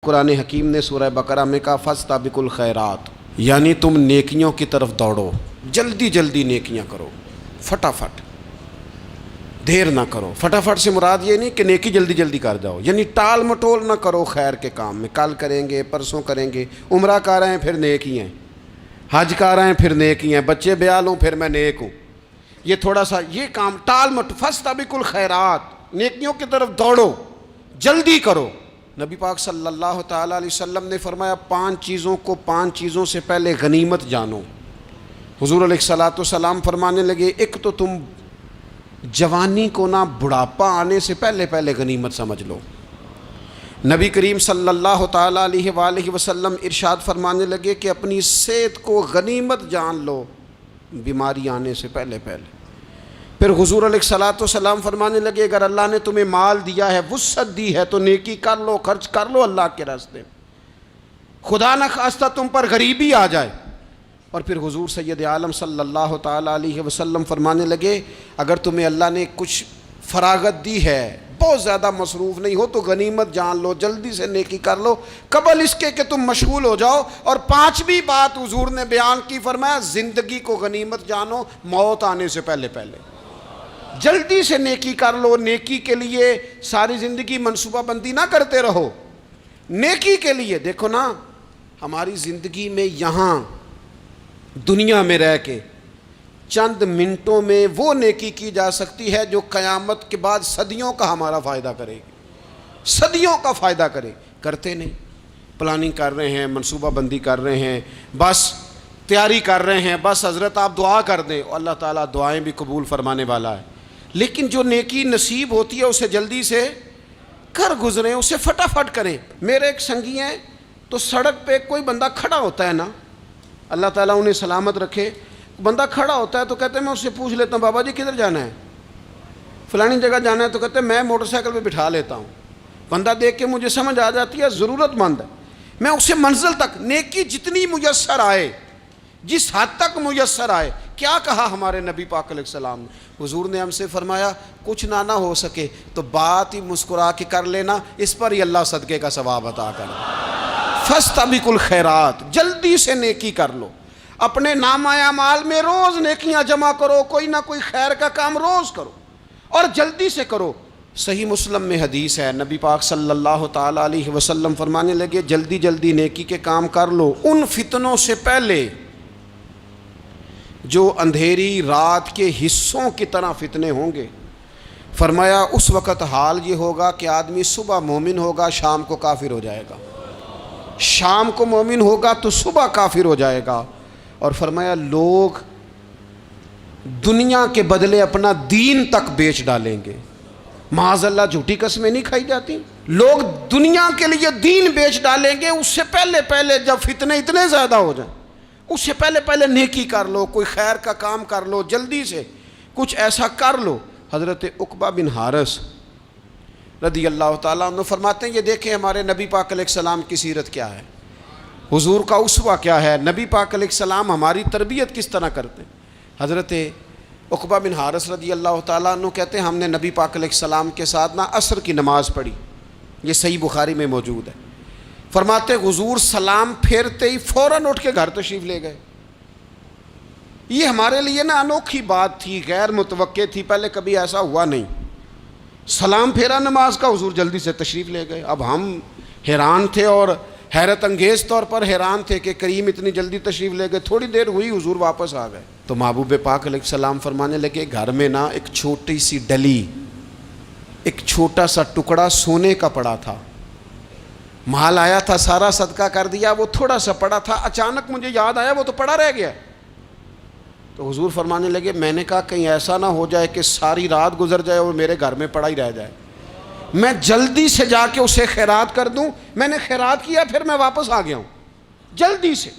قرآن حکیم نے سورہ بقرہ میں کہا فاستبقوا الخیرات، یعنی تم نیکیوں کی طرف دوڑو، جلدی جلدی نیکیاں کرو، فٹافٹ، دیر نہ کرو۔ فٹافٹ سے مراد یہ نہیں کہ نیکی جلدی جلدی کر جاؤ، یعنی ٹال مٹول نہ کرو خیر کے کام میں، کل کریں گے پرسوں کریں گے، عمرہ کر رہے ہیں پھر نیکی ہیں، حج کر رہے ہیں پھر نیکی ہیں، بچے بیال ہوں پھر میں نیک ہوں، یہ تھوڑا سا یہ کام ٹال مٹ فاستبقوا الخیرات، نیکیوں کی طرف دوڑو، جلدی کرو۔ نبی پاک صلی اللہ تعالیٰ علیہ وسلم نے فرمایا 5 چیزوں سے پہلے غنیمت جانو۔ حضور علیہ الصلوۃ والسلام فرمانے لگے ایک تو تم جوانی کو نہ بڑھاپا آنے سے پہلے غنیمت سمجھ لو۔ نبی کریم صلی اللہ تعالیٰ علیہ وآلہ وسلم ارشاد فرمانے لگے کہ اپنی صحت کو غنیمت جان لو بیماری آنے سے پہلے۔ پھر حضور علیہ الصلوۃ والسلام فرمانے لگے اگر اللہ نے تمہیں مال دیا ہے، وسعت دی ہے، تو نیکی کر لو، خرچ کر لو اللہ کے راستے، خدا نہ خواستہ تم پر غریبی آ جائے۔ اور پھر حضور سید عالم صلی اللہ تعالیٰ علیہ وسلم فرمانے لگے اگر تمہیں اللہ نے کچھ فراغت دی ہے، بہت زیادہ مصروف نہیں ہو، تو غنیمت جان لو، جلدی سے نیکی کر لو قبل اس کے کہ تم مشغول ہو جاؤ۔ اور 5ویں بات حضور نے بیان کی، فرمایا زندگی کو غنیمت جانو موت آنے سے پہلے۔ جلدی سے نیکی کر لو، نیکی کے لیے ساری زندگی منصوبہ بندی نہ کرتے رہو، نیکی کے لیے دیکھو نا، ہماری زندگی میں یہاں دنیا میں رہ کے چند منٹوں میں وہ نیکی کی جا سکتی ہے جو قیامت کے بعد صدیوں کا ہمارا فائدہ کرے گی، صدیوں کا فائدہ کرتے نہیں، پلاننگ کر رہے ہیں، منصوبہ بندی کر رہے ہیں، بس تیاری کر رہے ہیں، بس حضرت آپ دعا کر دیں، اللہ تعالیٰ دعائیں بھی قبول فرمانے والا ہے، لیکن جو نیکی نصیب ہوتی ہے اسے جلدی سے کر گزریں، اسے فٹافٹ کریں۔ میرے ایک سنگی ہیں، تو سڑک پہ کوئی بندہ کھڑا ہوتا ہے نا، اللہ تعالیٰ انہیں سلامت رکھے، بندہ کھڑا ہوتا ہے تو کہتے ہیں میں اس سے پوچھ لیتا ہوں بابا جی کدھر جانا ہے، فلانی جگہ جانا ہے، تو کہتے ہیں میں موٹر سائیکل پہ بٹھا لیتا ہوں، بندہ دیکھ کے مجھے سمجھ آ جاتی ہے ضرورت مند ہے، میں اسے منزل تک نیکی جتنی میسر آئے، جس حد تک میسر آئے۔ کیا کہا ہمارے نبی پاک علیہ السلام نے؟ حضور نے ہم سے فرمایا کچھ نہ ہو سکے تو بات ہی مسکرا کے کر لینا، اس پر ہی اللہ صدقے کا ثواب عطا کرے۔ فاستبقوا الخیرات، جلدی سے نیکی کر لو، اپنے نامہ اعمال میں روز نیکیاں جمع کرو، کوئی نہ کوئی خیر کا کام روز کرو اور جلدی سے کرو۔ صحیح مسلم میں حدیث ہے، نبی پاک صلی اللہ تعالیٰ علیہ وسلم فرمانے لگے جلدی جلدی نیکی کے کام کر لو ان فتنوں سے پہلے جو اندھیری رات کے حصوں کی طرح فتنے ہوں گے۔ فرمایا اس وقت حال یہ ہوگا کہ آدمی صبح مومن ہوگا، شام کو کافر ہو جائے گا، شام کو مومن ہوگا تو صبح کافر ہو جائے گا۔ اور فرمایا لوگ دنیا کے بدلے اپنا دین تک بیچ ڈالیں گے۔ معاذ اللہ جھوٹی قسمیں نہیں کھائی جاتی، لوگ دنیا کے لیے دین بیچ ڈالیں گے۔ اس سے پہلے جب فتنے اتنے زیادہ ہو جائیں، اس سے پہلے نیکی کر لو، کوئی خیر کا کام کر لو، جلدی سے کچھ ایسا کر لو۔ حضرت عقبہ بن حارث رضی اللہ تعالیٰ عنہ فرماتے ہیں یہ دیکھیں ہمارے نبی پاک علیہ السلام کی سیرت کیا ہے، حضور کا اسوہ کیا ہے، نبی پاک علیہ السلام ہماری تربیت کس طرح کرتے ہیں۔ حضرت عقبہ بن حارث رضی اللہ تعالیٰ عنہ کہتے ہیں ہم نے نبی پاک علیہ السلام کے ساتھ عصر کی نماز پڑھی، یہ صحیح بخاری میں موجود ہے۔ فرماتے حضور سلام پھیرتے ہی فوراً اٹھ کے گھر تشریف لے گئے۔ یہ ہمارے لیے انوکھی بات تھی، غیر متوقع تھی، پہلے کبھی ایسا ہوا نہیں۔ سلام پھیرا نماز کا، حضور جلدی سے تشریف لے گئے۔ اب ہم حیران تھے اور حیرت انگیز طور پر حیران تھے کہ کریم اتنی جلدی تشریف لے گئے، تھوڑی دیر ہوئی حضور واپس آ گئے۔ تو محبوب پاک علیہ السلام فرمانے لگے گھر میں ایک چھوٹی سی ڈلی، ایک چھوٹا سا ٹکڑا سونے کا پڑا تھا، مال آیا تھا سارا صدقہ کر دیا، وہ تھوڑا سا پڑا تھا، اچانک مجھے یاد آیا وہ تو پڑا رہ گیا۔ تو حضور فرمانے لگے میں نے کہا کہیں ایسا نہ ہو جائے کہ ساری رات گزر جائے اور میرے گھر میں پڑا ہی رہ جائے، میں جلدی سے جا کے اسے خیرات کر دوں۔ میں نے خیرات کیا پھر میں واپس آ گیا ہوں۔ جلدی سے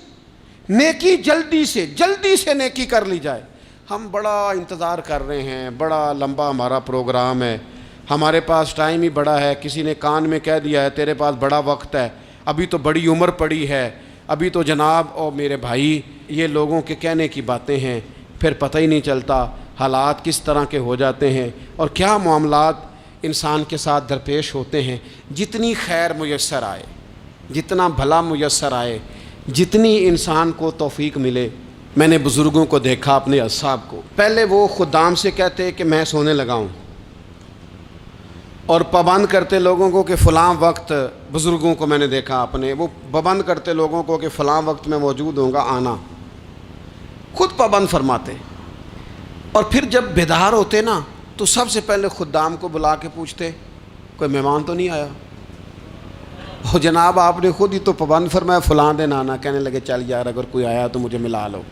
نیکی، جلدی سے نیکی کر لی جائے۔ ہم بڑا انتظار کر رہے ہیں، بڑا لمبا ہمارا پروگرام ہے، ہمارے پاس ٹائم ہی بڑا ہے، کسی نے کان میں کہہ دیا ہے تیرے پاس بڑا وقت ہے، ابھی تو بڑی عمر پڑی ہے، ابھی تو جناب اور میرے بھائی یہ لوگوں کے کہنے کی باتیں ہیں، پھر پتہ ہی نہیں چلتا حالات کس طرح کے ہو جاتے ہیں اور کیا معاملات انسان کے ساتھ درپیش ہوتے ہیں۔ جتنی خیر میسر آئے جتنا بھلا میسر آئے، جتنی انسان کو توفیق ملے. میں نے بزرگوں کو دیکھا اپنے اصحاب کو، پہلے وہ خدام سے کہتے کہ میں سونے لگا ہوں، اور پابند کرتے لوگوں کو کہ فلاں وقت، بزرگوں کو میں نے دیکھا اپنے، وہ پابند کرتے لوگوں کو کہ فلاں وقت میں موجود ہوں گا، آنا. خود پابند فرماتے. اور پھر جب بیدار ہوتے نا تو سب سے پہلے خدام کو بلا کے پوچھتے کوئی مہمان تو نہیں آیا؟ اور جناب آپ نے خود ہی تو پابند فرمایا فلاں دن آنا. کہنے لگے چل یار اگر کوئی آیا تو مجھے ملا لو،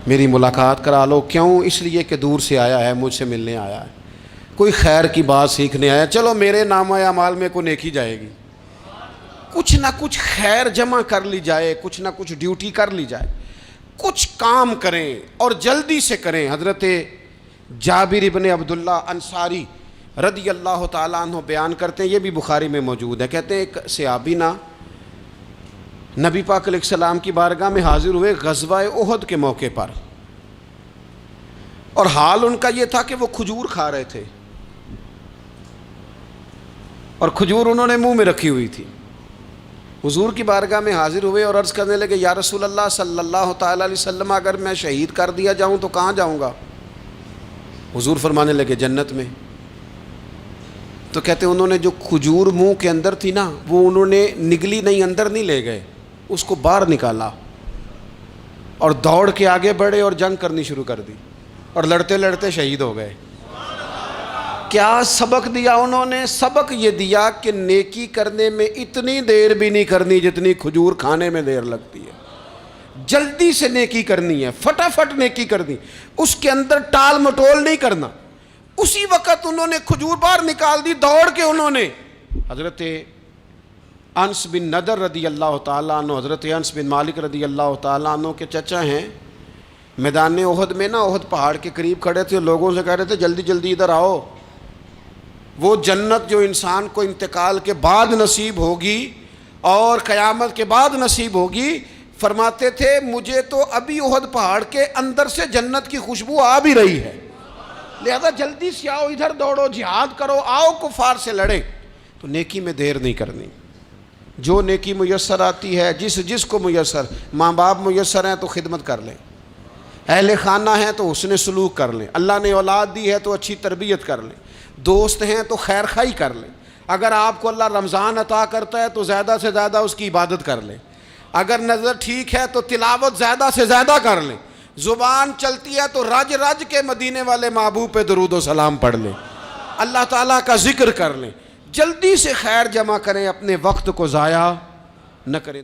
میری ملاقات کرا لو. کیوں؟ اس لیے کہ دور سے آیا ہے، مجھ سے ملنے آیا ہے، کوئی خیر کی بات سیکھنے آیا. چلو میرے نامہ اعمال میں کوئی نیکی جائے گی، کچھ نہ کچھ خیر جمع کر لی جائے، کچھ نہ کچھ ڈیوٹی کر لی جائے، کچھ کام کریں اور جلدی سے کریں. حضرت جابر ابن عبداللہ انصاری رضی اللہ تعالیٰ عنہ بیان کرتے ہیں، یہ بھی بخاری میں موجود ہے. کہتے ہیں ایک صحابی نا نبی پاک علیہ السلام کی بارگاہ میں حاضر ہوئے غزوہ احد کے موقع پر، اور حال ان کا یہ تھا کہ وہ کھجور کھا رہے تھے، اور کھجور انہوں نے منہ میں رکھی ہوئی تھی. حضور کی بارگاہ میں حاضر ہوئے اور عرض کرنے لگے یا رسول اللہ صلی اللہ تعالیٰ علیہ وسلم اگر میں شہید کر دیا جاؤں تو کہاں جاؤں گا؟ حضور فرمانے لگے جنت میں. تو کہتے ہیں انہوں نے جو کھجور منہ کے اندر تھی نا وہ انہوں نے نگلی نہیں، اندر نہیں لے گئے، اس کو باہر نکالا اور دوڑ کے آگے بڑھے اور جنگ کرنی شروع کر دی، اور لڑتے لڑتے شہید ہو گئے. کیا سبق دیا انہوں نے؟ سبق یہ دیا کہ نیکی کرنے میں اتنی دیر بھی نہیں کرنی جتنی کھجور کھانے میں دیر لگتی ہے. جلدی سے نیکی کرنی ہے، فٹافٹ نیکی کرنی، اس کے اندر ٹال مٹول نہیں کرنا. اسی وقت انہوں نے کھجور باہر نکال دی، دوڑ کے انہوں نے. حضرت انس بن نضر رضی اللہ تعالیٰ عنہ، حضرت انس بن مالک رضی اللہ تعالیٰ عنہ کے چچا ہیں، میدان احد میں نا، احد پہاڑ کے قریب کھڑے تھے، لوگوں سے کہہ رہے تھے جلدی جلدی ادھر آؤ. وہ جنت جو انسان کو انتقال کے بعد نصیب ہوگی اور قیامت کے بعد نصیب ہوگی، فرماتے تھے مجھے تو ابھی احد پہاڑ کے اندر سے جنت کی خوشبو آ بھی رہی ہے، لہذا جلدی سے آؤ، ادھر دوڑو، جہاد کرو، آؤ کفار سے لڑیں. تو نیکی میں دیر نہیں کرنی. جو نیکی میسر آتی ہے، جس کو میسر، ماں باپ میسر ہیں تو خدمت کر لیں، اہل خانہ ہیں تو حسن سلوک کر لیں، اللہ نے اولاد دی ہے تو اچھی تربیت کر لیں، دوست ہیں تو خیر خواہی کر لیں. اگر آپ کو اللہ رمضان عطا کرتا ہے تو زیادہ سے زیادہ اس کی عبادت کر لیں. اگر نظر ٹھیک ہے تو تلاوت زیادہ سے زیادہ کر لیں. زبان چلتی ہے تو رج رج کے مدینے والے محبوب پہ درود و سلام پڑھ لیں، اللہ تعالیٰ کا ذکر کر لیں. جلدی سے خیر جمع کریں، اپنے وقت کو ضائع نہ کریں.